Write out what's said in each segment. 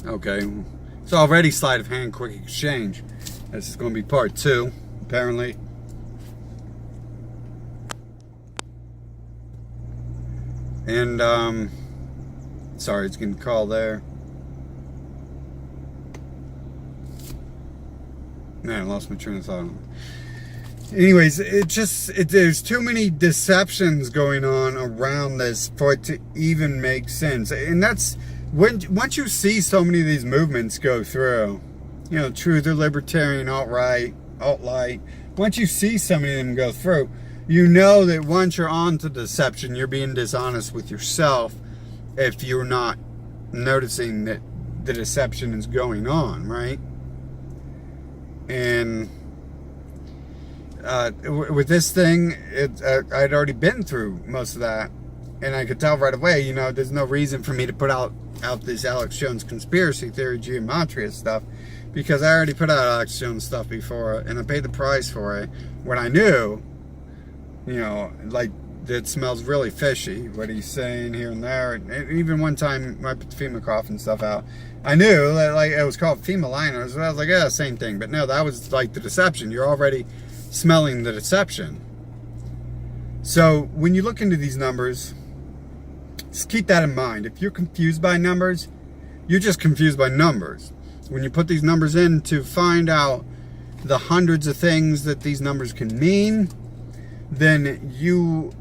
Okay, it's already sleight of hand quick exchange. This is going to be part 2, apparently. And, sorry, it's getting called there. Man, I lost my train of thought. Anyways, there's too many deceptions going on around this for it to even make sense. And that's, once you see so many of these movements go through, you know, truth or libertarian, alt-right, alt-light, once you see so many of them go through, you know that once you're on to deception, you're being dishonest with yourself if you're not noticing that the deception is going on, right? And with this thing, I'd already been through most of that, and I could tell right away, you know, there's no reason for me to put out this Alex Jones conspiracy theory Gematria stuff, because I already put out Alex Jones stuff before, and I paid the price for it when I knew, you know, like, it smells really fishy, what he's saying here and there. And even one time, when I put the FEMA coffin stuff out, I knew that, like, it was called FEMA liners, so I was like, yeah, same thing. But no, that was like the deception. You're already smelling the deception. So when you look into these numbers, just keep that in mind. If you're confused by numbers, you're just confused by numbers. When you put these numbers in to find out the hundreds of things that these numbers can mean, then you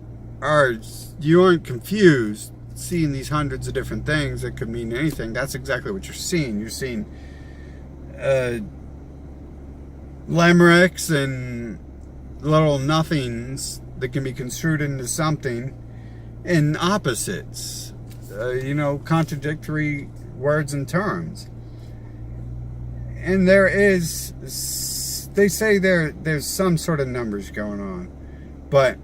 aren't confused seeing these hundreds of different things that could mean anything. That's exactly what you're seeing. You're seeing limericks and little nothings that can be construed into something, and opposites, you know, contradictory words and terms. And they say there's some sort of numbers going on, but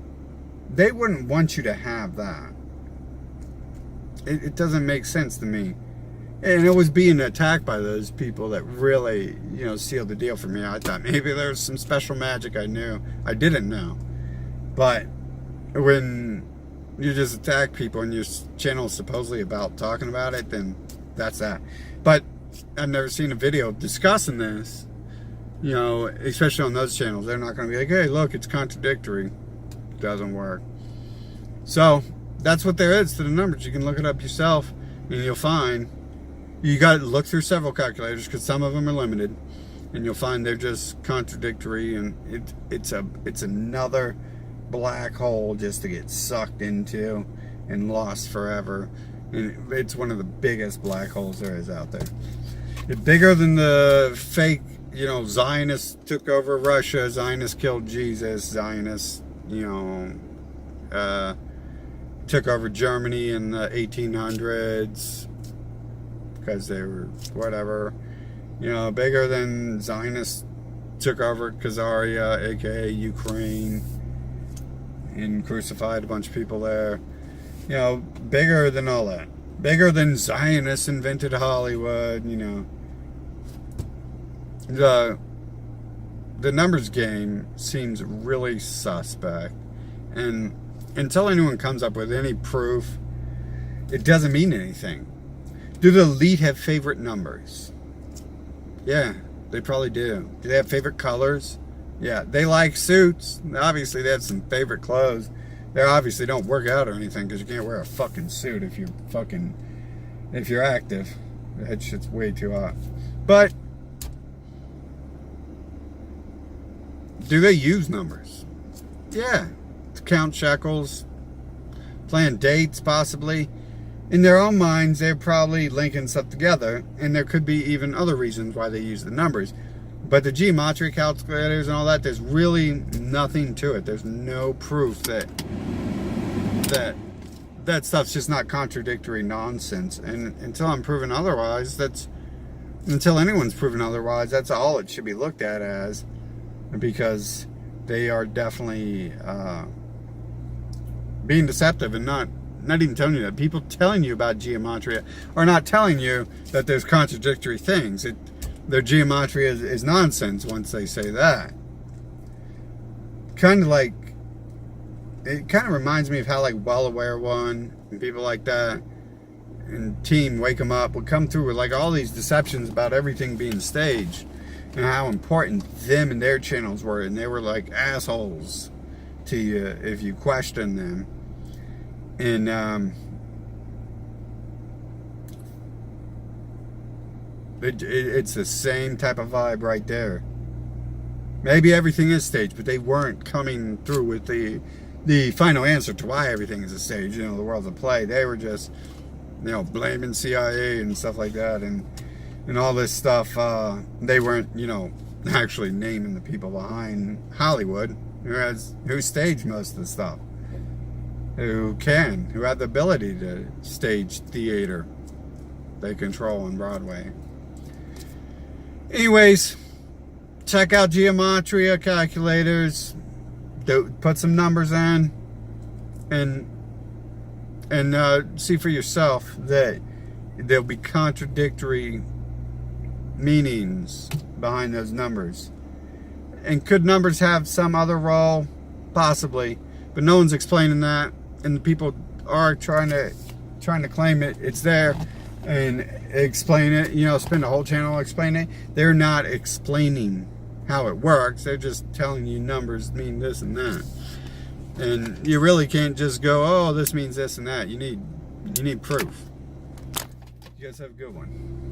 they wouldn't want you to have that. It doesn't make sense to me. And it was being attacked by those people that really, you know, sealed the deal for me. I thought maybe there was some special magic I didn't know. But when you just attack people and your channel is supposedly about talking about it, then that's that. But I've never seen a video discussing this, you know, especially on those channels. They're not going to be like, hey, look, it's contradictory. Doesn't work. So that's what there is to the numbers. You can look it up yourself, and you'll find you got to look through several calculators, because some of them are limited, and you'll find they're just contradictory, and it's another black hole just to get sucked into and lost forever. And it's one of the biggest black holes there is out there. It's bigger than the fake, you know, Zionists took over Russia, Zionists killed Jesus, Zionists, you know, took over Germany in the 1800s because they were whatever, you know, bigger than Zionists took over Khazaria, aka Ukraine, and crucified a bunch of people there. You know, bigger than all that. Bigger than Zionists invented Hollywood, you know. The numbers game seems really suspect, and until anyone comes up with any proof, it doesn't mean anything. Do the elite have favorite numbers? Yeah, they probably do. Do they have favorite colors? Yeah, they like suits. Obviously, they have some favorite clothes. They obviously don't work out or anything, because you can't wear a fucking suit if you're active. That shit's way too hot. But do they use numbers? Yeah. To count shekels, plan dates possibly. In their own minds, they're probably linking stuff together, and there could be even other reasons why they use the numbers. But the Gematria calculators and all that, there's really nothing to it. There's no proof that stuff's just not contradictory nonsense. And until I'm proven otherwise, until anyone's proven otherwise, that's all it should be looked at as, because they are definitely being deceptive and not even telling you that. People telling you about Gematria are not telling you that there's contradictory things. Their Gematria is nonsense once they say that. It kind of reminds me of how, like, Well Aware One and people like that, and team, Wake 'em Up, would come through with like all these deceptions about everything being staged and how important them and their channels were, and they were like assholes to you if you question them. And it's the same type of vibe right there. Maybe everything is staged, but they weren't coming through with the final answer to why everything is a stage. You know, the world's a play. They were just, you know, blaming CIA and stuff like that, and all this stuff. They weren't, you know, actually naming the people behind Hollywood who staged most of the stuff, who had the ability to stage theater. They control on Broadway. Anyways, check out Gematria calculators. Put some numbers in, and see for yourself that there'll be contradictory meanings behind those numbers. And could numbers have some other role? Possibly, but no one's explaining that, and the people are trying to claim it's there and explain it. You know, spend a whole channel explaining it. They're not explaining how it works. They're just telling you numbers mean this and that, and you really can't just go, oh, this means this and that. You need proof. You guys have a good one.